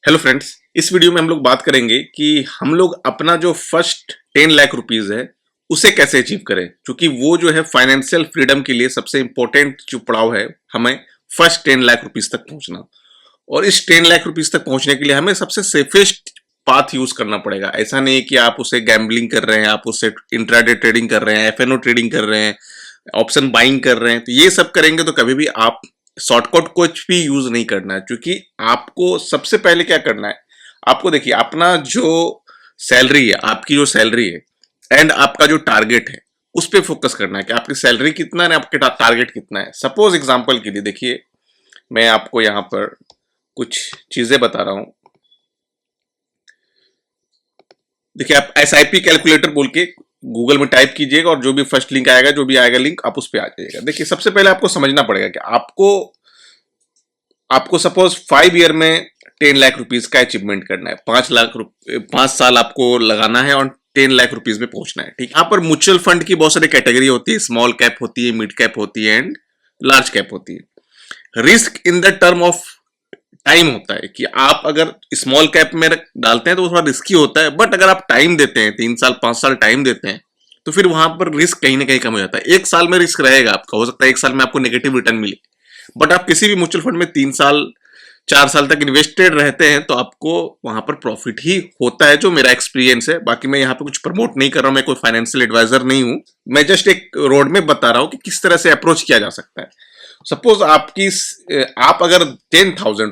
Hello friends, इस video में हम लोग बात करेंगे कि हम लोग अपना जो फर्स्ट 10 लाख रुपीस है उसे कैसे अचीव करें, क्योंकि वो जो है फाइनेंशियल फ्रीडम के लिए सबसे इंपॉर्टेंट जो पड़ाव है हमें फर्स्ट 10 लाख रुपीस तक पहुंचना। और इस 10 लाख रुपीस तक पहुंचने के लिए हमें सबसे सेफेस्ट पाथ यूज करना पड़ेगा। ऐसा नहीं है कि आप उसे गैम्बलिंग कर रहे हैं, आप उसे इंट्राडे ट्रेडिंग कर रहे हैं, एफएनओ ट्रेडिंग कर रहे हैं, ऑप्शन बाइंग कर रहे हैं। तो ये सब करेंगे तो कभी भी आप शॉर्टकट कुछ भी यूज नहीं करना है, क्योंकि आपको सबसे पहले क्या करना है, आपको देखिए अपना जो सैलरी है, आपकी जो सैलरी है एंड आपका जो टारगेट है उस पर फोकस करना है कि आपकी सैलरी कितना है, आपके टारगेट कितना है। सपोज एग्जांपल के लिए देखिए, मैं आपको यहां पर कुछ चीजें बता रहा हूं। देखिए, आप एसआईपी कैलकुलेटर बोल के गूगल में टाइप कीजिएगा और जो भी फर्स्ट लिंक आएगा, जो भी आएगा लिंक, आप उस पर आ जाइएगा। देखिए, सबसे पहले आपको समझना पड़ेगा कि आपको आपको सपोज 5 ईयर में 10 लाख रुपीस का अचीवमेंट करना है। 5 साल आपको लगाना है और 10 लाख रुपीस में पहुंचना है। ठीक, यहाँ पर म्यूचुअल फंड की बहुत सारी कैटेगरी होती है। स्मॉल कैप होती है, मिड कैप होती है एंड लार्ज कैप होती है। Risk in the term of time होता है कि आप अगर स्मॉल कैप में डालते हैं तो वो थोड़ा रिस्की होता है, बट अगर आप टाइम देते हैं, 3 साल 5 साल टाइम देते हैं, तो फिर वहां पर रिस्क कहीं ना कहीं कम हो जाता है। 1 साल में रिस्क रहेगा आपका, हो सकता है 1 साल में आपको नेगेटिव रिटर्न मिले, बट आप किसी भी म्यूचुअल फंड में 3 साल 4 साल तक इन्वेस्टेड रहते हैं तो आपको वहां पर प्रॉफिट ही होता है, जो मेरा एक्सपीरियंस है। बाकी मैं यहाँ पे कुछ प्रमोट नहीं कर रहा हूं, मैं कोई फाइनेंशियल एडवाइजर नहीं हूं, मैं जस्ट एक रोड में बता रहा हूं कि किस तरह से अप्रोच किया जा सकता है। सपोज आप अगर 10,000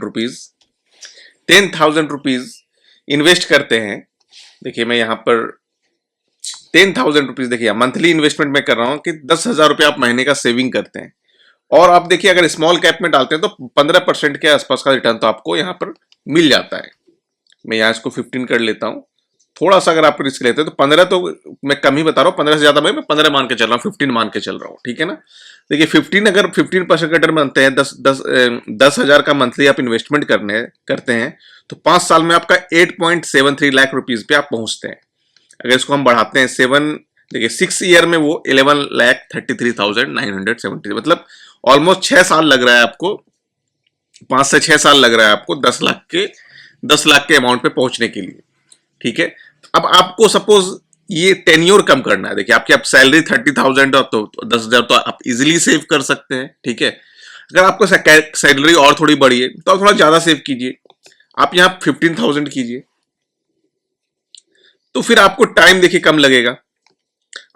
रुपीज इन्वेस्ट करते हैं। देखिए, मैं यहाँ पर 10,000 रुपीज, देखिए मंथली इन्वेस्टमेंट में कर रहा हूं कि 10,000 रुपये आप महीने का सेविंग करते हैं। और आप देखिए, अगर स्मॉल कैप में डालते हैं तो 15% के आसपास का रिटर्न तो आपको यहाँ पर मिल जाता है। मैं यहाँ इसको 15 कर लेता हूँ। थोड़ा सा अगर आप रिस्क लेते हैं तो 15, तो मैं कम ही बता रहा हूँ, 15 से ज्यादा मैं 15 मान के चल रहा हूँ, 15 मान के चल रहा हूँ, ठीक है ना। देखिए, 15 अगर 15% का रिटर्न बनते हैं, 10,000 का मंथली आप इन्वेस्टमेंट करते हैं तो 5 साल में आपका 8.73 लाख रुपीज पे आप पहुंचते हैं। अगर इसको हम बढ़ाते हैं 7, देखिए 6 ईयर में वो 11,33,970, मतलब ऑलमोस्ट 6 साल लग रहा है आपको, 5 से 6 साल लग रहा है आपको 10 लाख के अमाउंट पे पहुंचने के लिए। ठीक है, अब आपको सपोज ये टेन्योर कम करना है। देखिए, आपकी आप सैलरी 30,000 तो 10,000 तो आप इजीली सेव कर सकते हैं। ठीक है, अगर आपको सैलरी और थोड़ी बढ़ी है तो आप थोड़ा ज्यादा सेव कीजिए, आप यहाँ 15,000 कीजिए, तो फिर आपको टाइम देखिए कम लगेगा।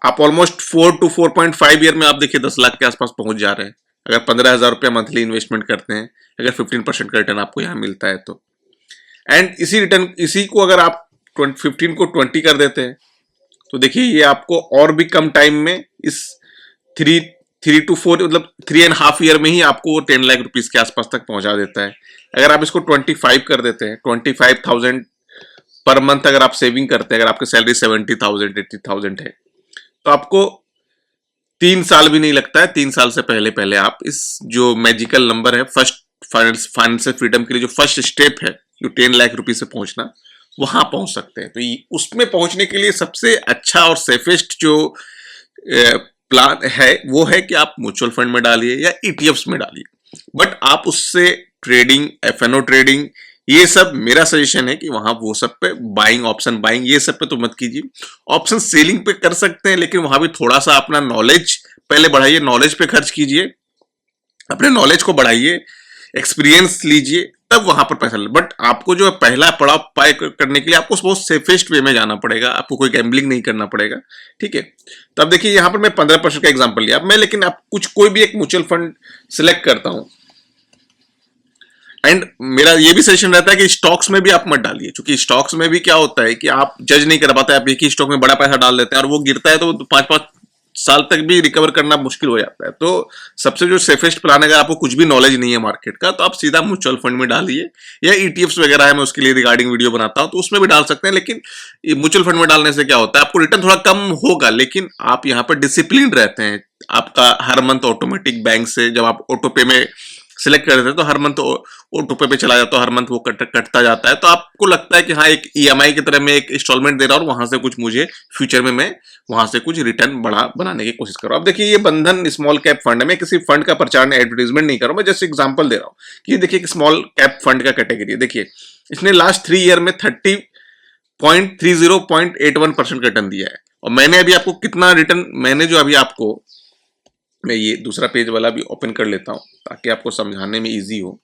आप ऑलमोस्ट 4 to 4.5 ईयर में आप देखिए 10 लाख के आसपास पहुंच जा रहे हैं, अगर 15,000 रुपया मंथली इन्वेस्टमेंट करते हैं, अगर 15% का रिटर्न आपको यहाँ मिलता है तो। एंड इसी को अगर आप 15 को 20 कर देते हैं तो देखिए ये आपको और भी कम टाइम में, इस 3 to 4 मतलब 3.5 ईयर में ही आपको 10 लाख रुपीस के आसपास तक पहुंचा देता है। अगर आप इसको 25 कर देते हैं, 25,000 पर मंथ अगर आप सेविंग करते हैं, अगर आपकी सैलरी 70,000 80,000 है, तो आपको 3 साल भी नहीं लगता है। 3 साल से पहले पहले आप इस जो मैजिकल नंबर है, फर्स्ट फाइनेंशियल फ्रीडम के लिए जो फर्स्ट स्टेप है, जो 10 लाख रुपीस से पहुंचना, वहां पहुंच सकते हैं। तो उसमें पहुंचने के लिए सबसे अच्छा और सेफेस्ट जो प्लान है वो है कि आप म्यूचुअल फंड में डालिए या ईटीएफ्स में डालिए, बट आप उससे ट्रेडिंग, एफएनओ ट्रेडिंग, ये सब मेरा सजेशन है कि वहां वो सब पे बाइंग, ऑप्शन बाइंग, ये सब पे तो मत कीजिए। ऑप्शन सेलिंग पे कर सकते हैं, लेकिन वहां भी थोड़ा सा अपना नॉलेज पहले बढ़ाइए, नॉलेज पे खर्च कीजिए, अपने नॉलेज को बढ़ाइए, एक्सपीरियंस लीजिए, तब वहां पर पैसा। बट आपको जो पहला पड़ाव पार करने के लिए आपको बहुत सेफेस्ट वे में जाना पड़ेगा, आपको कोई गैम्बलिंग नहीं करना पड़ेगा। ठीक है, तो अब देखिए यहाँ पर मैं 15% का एग्जांपल लिया। अब मैं, लेकिन आप कोई भी एक म्यूचुअल फंड सिलेक्ट करता हूं, एंड मेरा ये भी सजेशन रहता है कि स्टॉक्स में भी आप मत डालिए, क्योंकि स्टॉक्स में भी क्या होता है कि आप जज नहीं कर पाते, आप एक ही स्टॉक में बड़ा पैसा डाल देते हैं और वो गिरता है तो 5-5 साल तक भी रिकवर करना मुश्किल हो जाता है। तो सबसे जो सेफेस्ट प्लान है, अगर आपको कुछ भी नॉलेज नहीं है मार्केट का, तो आप सीधा म्यूचुअल फंड में डालिए, या ईटीएफ्स वगैरह है, मैं उसके लिए रिगार्डिंग वीडियो बनाता हूं, तो उसमें भी डाल सकते हैं। लेकिन म्यूचुअल फंड में डालने से क्या होता है, आपको रिटर्न थोड़ा कम होगा, लेकिन आप यहाँ पर डिसिप्लिन रहते हैं। आपका हर मंथ ऑटोमेटिक बैंक से जब आप ऑटो पे में सिलेक्ट कर देते हैं तो हर मंथ ऑटो पे चला जाता है, हर मंथ वो कटता जाता है। तो आपको लगता है कि हाँ एक ईएमआई की तरह मैं एक इंस्टॉलमेंट दे रहा हूँ और वहां से कुछ मुझे फ्यूचर में मैं वहां से कुछ रिटर्न बनाने की कोशिश कर रहा हूँ। अब देखिए ये बंधन स्मॉल कैप फंड है, मैं किसी फंड का प्रचार एडवर्टीजमेंट नहीं कर रहा हूँ, मैं जस्ट एग्जाम्पल दे रहा हूँ कि ये देखिए स्मॉल कैप फंड का कैटेगरी है। देखिए इसने लास्ट 3 ईयर में 30.81% रिटर्न दिया है। और मैंने अभी आपको कितना रिटर्न, मैंने जो अभी आपको, मैं ये दूसरा पेज वाला भी ओपन कर लेता हूं ताकि आपको समझाने में इजी हो।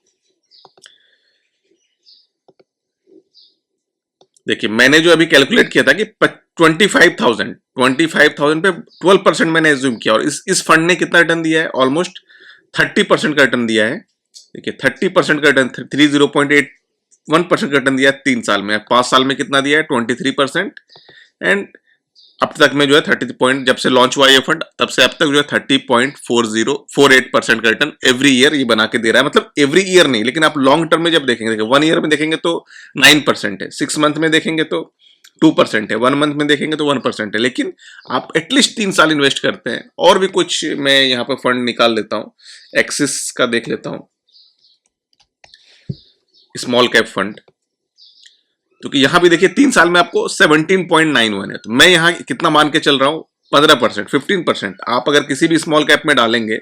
देखिए मैंने जो अभी कैलकुलेट किया था कि 25,000 पे 12% मैंने एज्यूम किया, और इस फंड ने कितना रिटर्न दिया है, ऑलमोस्ट 30% का रिटर्न दिया है। देखिए 30% का रिटर्न, 30.81% का रिटर्न दिया है 3 साल में। 5 साल में कितना दिया है, 23%। एंड अब तक में जो है 30 पॉइंट, जब से लॉन्च हुआ ये फंड तब से अब तक जो है 30.48% का रिटर्न एवरी ईयर ये बना के दे रहा है। मतलब एवरी ईयर नहीं, लेकिन आप लॉन्ग टर्म में जब देखेंगे, देखिए 1 ईयर में देखेंगे तो 9% है, 6 मंथ में देखेंगे तो 2% है, 1 मंथ में देखेंगे तो 1% है। लेकिन आप एटलीस्ट 3 साल इन्वेस्ट करते हैं। और भी कुछ मैं यहाँ पे फंड निकाल लेता हूँ, एक्सिस का देख लेता हूँ, स्मॉल कैप फंड, क्योंकि यहां भी देखिए 3 साल में आपको 17.91 है। तो मैं यहां कितना मान के चल रहा हूं, 15%, 15%। आप अगर किसी भी स्मॉल कैप में डालेंगे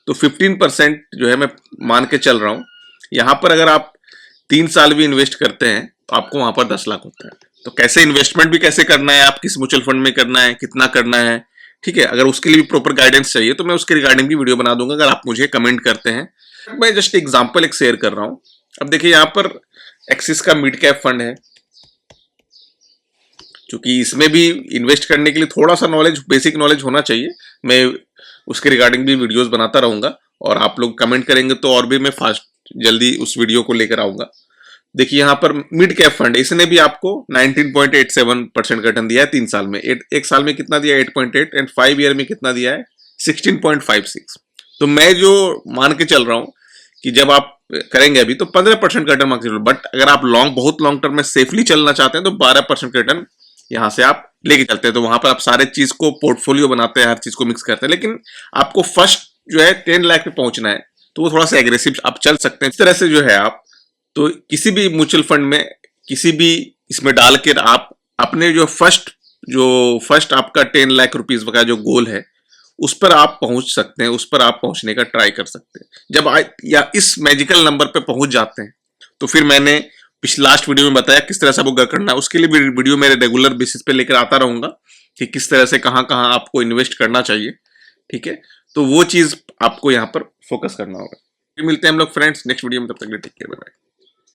तो 15% जो है मैं मान के चल रहा हूं। यहां पर अगर आप 3 साल भी इन्वेस्ट करते हैं तो आपको वहां पर 10 लाख होता है। तो कैसे इन्वेस्टमेंट भी कैसे करना है, आप किस म्यूचुअल फंड में करना है, कितना करना है, ठीक है, अगर उसके लिए भी प्रॉपर गाइडेंस चाहिए तो मैं उसके रिगार्डिंग भी वीडियो बना दूंगा, अगर आप मुझे कमेंट करते हैं। मैं जस्ट एग्जाम्पल एक शेयर कर रहा हूं। अब देखिए यहाँ पर एक्सिस का मिड कैप फंड है, क्योंकि इसमें भी इन्वेस्ट करने के लिए थोड़ा सा नॉलेज, बेसिक नॉलेज होना चाहिए। मैं उसके रिगार्डिंग भी वीडियोस बनाता रहूंगा, और आप लोग कमेंट करेंगे तो और भी मैं फास्ट जल्दी उस वीडियो को लेकर आऊंगा। देखिए यहाँ पर मिड कैप फंड, इसने भी आपको 19.87% का रिटर्न दिया है 3 साल में। एक साल में कितना दिया है, 8.8, एंड 5 ईयर में कितना दिया है, 16.56। तो मैं जो मान के चल रहा हूं कि जब आप करेंगे अभी तो 15% का रिटर्न मान के चलो, बट अगर आप बहुत लॉन्ग टर्म में सेफली चलना चाहते हैं तो 12% का रिटर्न यहां से आप लेके चलते हैं। तो वहां पर आप सारे चीज को पोर्टफोलियो बनाते हैं, हर चीज को मिक्स करते हैं। लेकिन आपको फर्स्ट जो है 10 लाख पे पहुंचना है तो वो थोड़ा सा एग्रेसिव आप चल सकते हैं। इस तरह से जो है आप तो किसी भी म्यूचुअल फंड में, किसी भी इसमें डाल कर आप अपने जो फर्स्ट आपका 10 लाख रुपीज का जो गोल है उस पर आप पहुंच सकते हैं, उस पर आप पहुंचने का ट्राई कर सकते हैं। जब या इस मैजिकल नंबर पे पहुंच जाते हैं तो फिर मैंने पिछले लास्ट वीडियो में बताया किस तरह से आपको करना है, उसके लिए भी वीडियो मेरे रेगुलर बेसिस पे लेकर आता रहूंगा कि किस तरह से कहां कहां आपको इन्वेस्ट करना चाहिए, ठीक है। तो वो चीज आपको यहां पर फोकस करना होगा। फिर मिलते हैं हम लोग फ्रेंड्स नेक्स्ट वीडियो में, तब तक टेक केयर, बाय बाय।